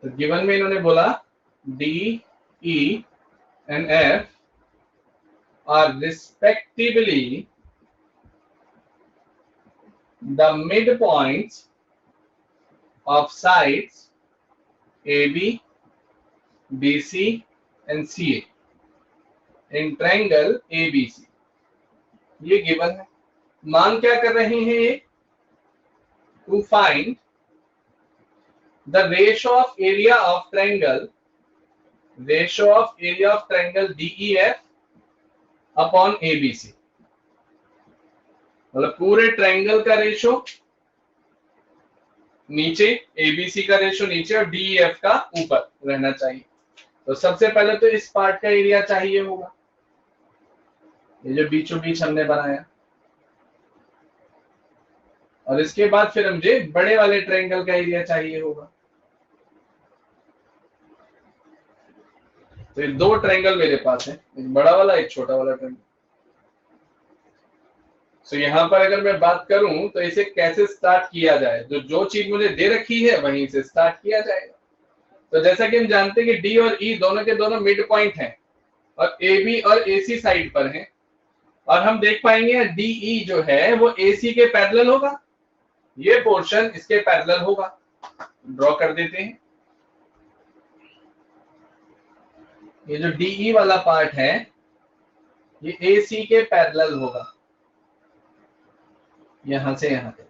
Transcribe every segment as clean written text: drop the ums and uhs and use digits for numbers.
तो गिवन में इन्होंने बोला D E and F R respectively the midpoints of sides AB, BC and CA in triangle ABC। ये given है। मान क्या कर रहे हैं ये? To find the ratio of area of triangle DEF upon ABC, मतलब पूरे ट्रायंगल का रेशियो नीचे, एबीसी का रेशियो नीचे और डीईएफ का ऊपर रहना चाहिए। तो सबसे पहले तो इस पार्ट का एरिया चाहिए होगा, ये जो बीचों बीच हमने बनाया, और इसके बाद फिर मुझे बड़े वाले ट्रायंगल का एरिया चाहिए होगा। तो ये दो ट्रायंगल मेरे पास है, एक बड़ा वाला एक छोटा वाला ट्रायंगल। तो यहाँ पर अगर मैं बात करूं तो इसे कैसे स्टार्ट किया जाए, जो चीज मुझे दे रखी है वहीं से स्टार्ट किया जाएगा। तो जैसा कि हम जानते हैं कि डी और ई दोनों के दोनों मिड पॉइंट हैं और ए बी और ए सी साइड पर हैं, और हम देख पाएंगे डी ई जो है वो ए सी के पैरेलल होगा, ये पोर्शन इसके पैरेलल होगा। ड्रॉ कर देते हैं। ये जो डी ई वाला पार्ट है ये ए सी के पैरेलल होगा, यहां से यहां तक।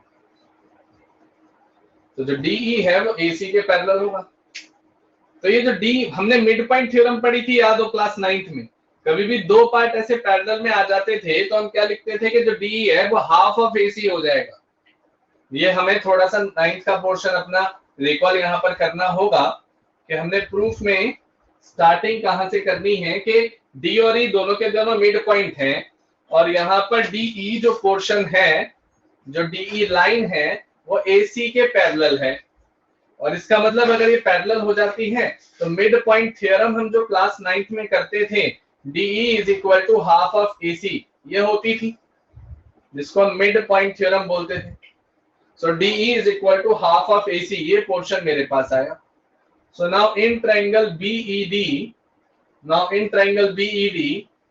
तो जो डीई है वो एसी के पैरेलल होगा। तो ये जो डी, हमने मिड पॉइंट थ्योरम पढ़ी थी, याद हो क्लास 9th में, कभी भी दो पार्ट ऐसे पैरेलल में आ जाते थे तो हम क्या लिखते थे कि जो डीई है वो हाफ ऑफ एसी हो जाएगा। ये हमें थोड़ा सा 9th का पोर्शन अपना रिकॉल यहाँ पर करना होगा कि हमने प्रूफ में स्टार्टिंग कहां से करनी है कि डी और ई दोनों के दोनों मिड पॉइंट हैं, और यहाँ पर डीई जो पोर्शन है, जो डीई लाइन है वो एसी के पैरेलल है। और इसका मतलब अगर ये पैरेलल हो जाती है तो मिड पॉइंट थ्योरम हम जो क्लास 9th में करते थे, DE is equal to half of AC, ये होती थी, जिसको हम मिड पॉइंट थ्योरम बोलते थे। So DE is equal to half of AC, ये पोर्शन मेरे पास आया। So now in triangle BED,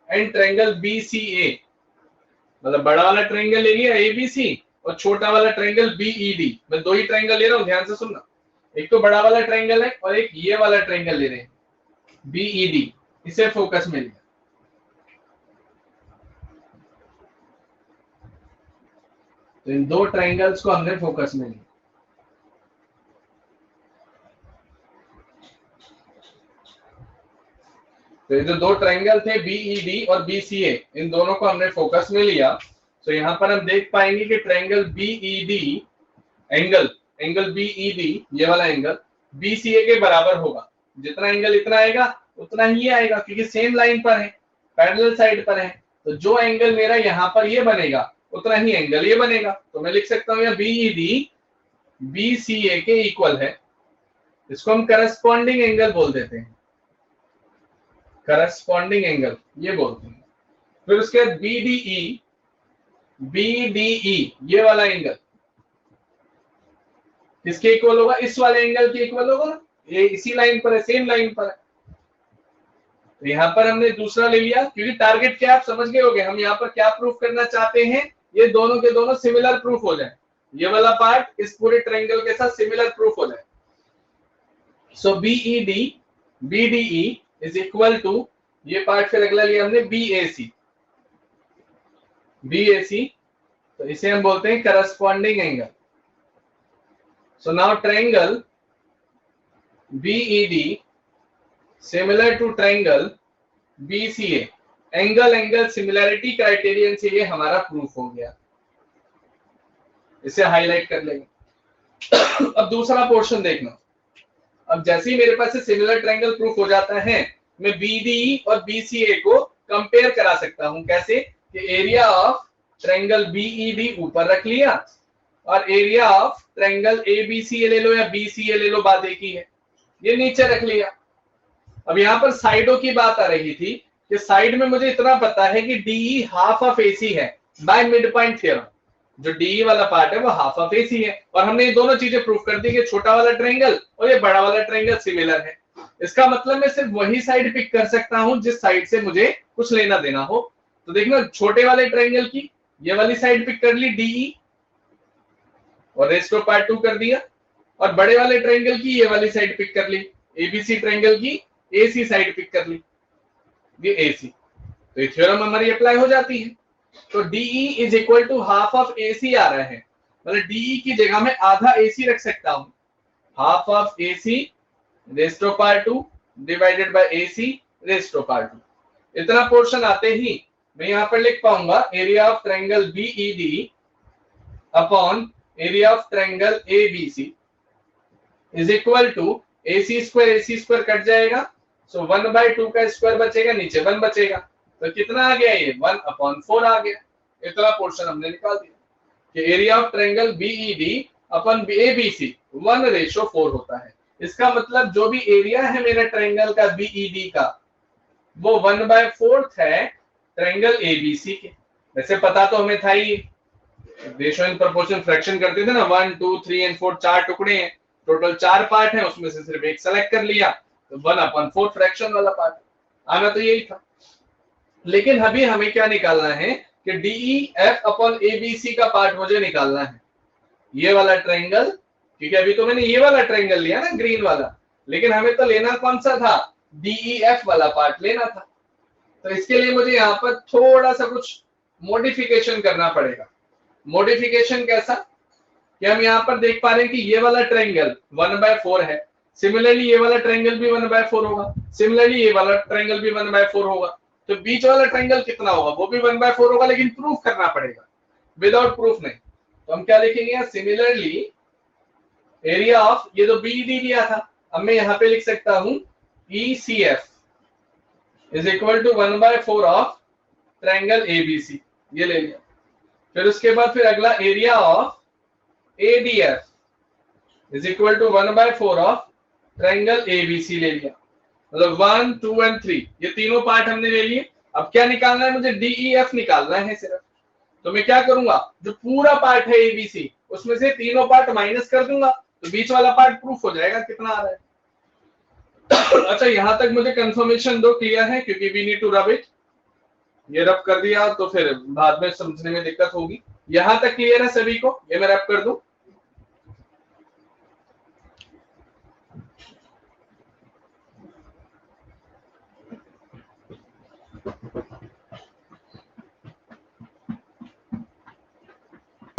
and triangle BCA, मतलब बड़ा वाला ट्रायंगल ले लिया एबीसी और छोटा वाला ट्रायंगल बीईडी। मैं दो ही ट्रायंगल ले रहा हूं, ध्यान से सुनना। एक तो बड़ा वाला ट्रायंगल है और एक ये वाला ट्रायंगल ले रहे हैं बीईडी, इसे फोकस में लिया। तो इन दो ट्रायंगल्स को हमने फोकस में लिया। तो ये जो दो ट्रायंगल थे बीईडी और बीसीए, इन दोनों को हमने फोकस में लिया। तो यहाँ पर हम देख पाएंगे कि ट्रायंगल बीईडी, एंगल बीईडी, ये वाला एंगल बीसीए के बराबर होगा। जितना एंगल इतना आएगा उतना ही आएगा, क्योंकि सेम लाइन पर है, पैरेलल साइड पर है। तो जो एंगल मेरा यहाँ पर ये बनेगा उतना ही एंगल ये बनेगा। तो मैं लिख सकता हूँ बीईडी बीसीए के इक्वल है। इसको हम करस्पॉन्डिंग एंगल बोल देते हैं, करस्पॉन्डिंग एंगल ये बोलते हैं। फिर उसके बाद बीडीई, ये वाला एंगल किसके इक्वल होगा? इस वाले एंगल के इक्वल होगा ना, ये इसी लाइन पर है, सेम लाइन पर है। तो यहाँ पर हमने दूसरा ले लिया, क्योंकि टारगेट क्या आप समझ गए होंगे, हम यहाँ पर क्या प्रूफ करना चाहते हैं, ये दोनों के दोनों सिमिलर प्रूफ हो जाए, ये वाला पार्ट इस पूरे ट्रायंगल के साथ सिमिलर प्रूफ हो जाए। सो बीडीई इज इक्वल टू, ये पार्ट फिर अगला लिया हमने बीएसी, तो इसे हम बोलते हैं corresponding angle. So now triangle BED similar to triangle BCA, angle similarity criterion से ये हमारा प्रूफ हो गया। इसे हाईलाइट कर लेंगे। अब दूसरा पोर्शन देखना। अब जैसे ही मेरे पास से सिमिलर ट्रायंगल प्रूफ हो जाता है, मैं बीडीई और बीसीए को कंपेयर करा सकता हूं। कैसे? कि एरिया ऑफ ट्रायंगल बीईडी ऊपर रख लिया और एरिया ऑफ ट्रायंगल एबीसीए ले लो या बीसीए ले लो, बात एक ही है, ये नीचे रख लिया। अब यहाँ पर साइडों की बात आ रही थी कि साइड में मुझे इतना पता है कि डीई हाफ ऑफ एसी है बाय मिड पॉइंट थ्योरम। जो DE वाला पार्ट है वो हाफ ऑफ AC है, और हमने ये दोनों चीजें प्रूव कर दी कि छोटा वाला ट्रायंगल और ये बड़ा वाला ट्रायंगल सिमिलर है। इसका मतलब मैं सिर्फ वही साइड पिक कर सकता हूं जिस साइड से मुझे कुछ लेना देना हो। तो देखना, छोटे वाले ट्रायंगल की ये वाली साइड पिक कर ली DE और रेस्ट ऑफ पार्ट 2 कर दिया, और बड़े वाले ट्रायंगल की ये वाली साइड पिक कर ली, ABC ट्रायंगल की AC साइड पिक कर ली, ये AC। तो ये थ्योरम हमारी अप्लाई हो जाती है। तो DE is equal to half of AC आ रहा है, मतलब DE की जगह में आधा AC रख सकता हूं, half of AC rest of power 2 divided by AC rest of power 2। इतना पोर्शन आते ही मैं यहां पर लिख पाऊंगा area of triangle BED upon area of triangle ABC is equal to AC square cut जाएगा, सो 1/2 का स्क्वायर बचेगा, नीचे 1 बचेगा, तो कितना आ गया ये 1/4 आ गया। इतना पोर्शन हमने निकाल दिया कि area of triangle BED upon ABC 1:4 होता है। इसका मतलब जो भी एरिया है मेरे ट्रायंगल का BED का वो 1/4 है ट्रायंगल ABC के। वैसे पता तो हमें था ही, रेशियो इन प्रोपोर्शन फ्रैक्शन करते थे ना, 1 2 3 एंड 4 चार टुकड़े हैं, टोटल 4 पार्ट हैं, उसमें से सिर्फ एक सेलेक्ट कर लिया, तो 1/4 फ्रैक्शन वाला पार्ट आना तो यही था। लेकिन अभी हमें क्या निकालना है कि DEF अपॉन ABC का पार्ट मुझे निकालना है, ये वाला ट्रायंगल, क्योंकि अभी तो मैंने ये वाला ट्रायंगल लिया ना ग्रीन वाला, लेकिन हमें तो लेना कौन सा था, DEF वाला पार्ट लेना था। तो इसके लिए मुझे यहाँ पर थोड़ा सा कुछ मॉडिफिकेशन करना पड़ेगा। मॉडिफिकेशन कैसा कि हम यहाँ पर देख पा रहे हैं कि ये वाला ट्रायंगल 1/4 है, सिमिलरली ये वाला ट्रायंगल भी 1/4 होगा, सिमिलरली ये वाला ट्रायंगल भी 1/4 होगा, तो बीच वाला ट्रायंगल कितना होगा, वो भी 1/4 होगा, लेकिन प्रूफ करना पड़ेगा, विदाउट प्रूफ नहीं। तो हम क्या लिखेंगे यहाँ, सिमिलरली एरिया ऑफ, ये तो BED दिया था, अब मैं यहाँ पे लिख सकता हूं ECF is equal to 1/4 of triangle ABC, ये ले लिया। फिर उसके बाद फिर अगला area of ADF is equal to 1/4 of triangle ABC ले लिया, मतलब 1 2 एंड 3 ये तीनों पार्ट हमने ले लिए। अब क्या निकालना है मुझे, DEF निकालना है सिर्फ। तो मैं क्या करूंगा, जो पूरा पार्ट है ABC उसमें से तीनों पार्ट माइनस कर दूंगा, तो बीच वाला पार्ट प्रूफ हो जाएगा कितना आ रहा है। अच्छा, यहां तक मुझे कंफर्मेशन दो क्लियर है, क्योंकि we need to rub it. ये रब कर दिया तो फिर बाद में समझने में दिक्कत होगी। यहां तक क्लियर है सभी को, ये मैं रब कर दूं।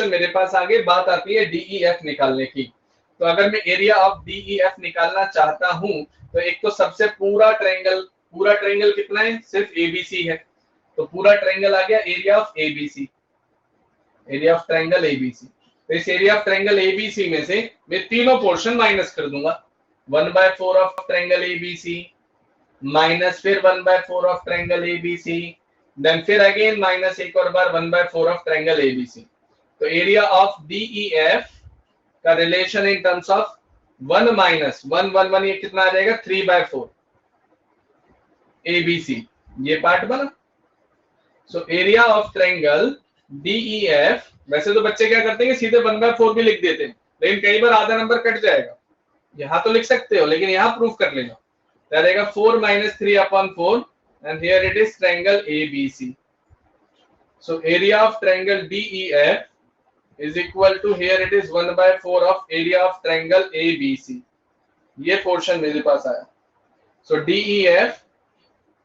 मेरे पास आगे बात आती है DEF निकालने की। तो अगर मैं एरिया ऑफ DEF निकालना चाहता हूं, तो एक तो सबसे पूरा ट्रायंगल कितना है, सिर्फ ABC है, तो पूरा ट्रायंगल आ गया area of ABC, area of triangle ABC। तो इस एरिया ऑफ ट्रायंगल ABC में से मैं तीनों पोर्शन माइनस कर दूंगा, 1/4 ऑफ ट्रायंगल ABC माइनस फिर 1/4 ऑफ ट्रायंगल ABC, देन फिर अगेन माइनस एक और बार 1/4 ऑफ ट्रायंगल ABC। तो एरिया ऑफ DEF का relation in terms of 1 minus 1 1 1 ये कितना आ जाएगा, 3/4 ABC, ये पार्ट बना। So area of triangle DEF, वैसे तो बच्चे क्या करते हैं कि सीधे 1/4 भी लिख देते हैं, लेकिन कई बार आधा नंबर कट जाएगा, यहां तो लिख सकते हो लेकिन यहां प्रूफ कर लेना, रहेगा 4 - 3/4 and here it is triangle ABC. So area of triangle DEF is equal to, here it is 1/4 of area of triangle ABC. ये पोर्शन मेरे पास आया। So DEF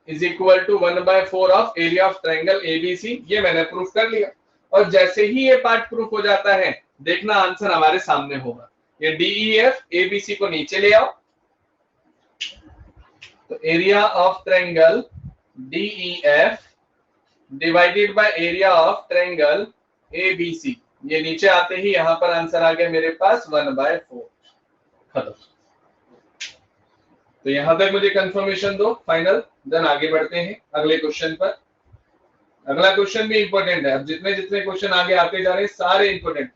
is equal to 1/4 of area of triangle ABC, ये मैंने proof कर लिया। और जैसे ही ये पार्ट प्रूफ हो जाता है, देखना आंसर हमारे सामने होगा। ये DEF ABC को नीचे ले आओ, तो area of triangle DEF divided by area of triangle ABC, ये नीचे आते ही यहां पर आंसर आ गया मेरे पास 1/4। खत्म। तो यहां तक मुझे कंफर्मेशन दो फाइनल, देन आगे बढ़ते हैं अगले क्वेश्चन पर। अगला क्वेश्चन भी इंपॉर्टेंट है, अब जितने जितने क्वेश्चन आगे आते जा रहे हैं सारे इंपॉर्टेंट।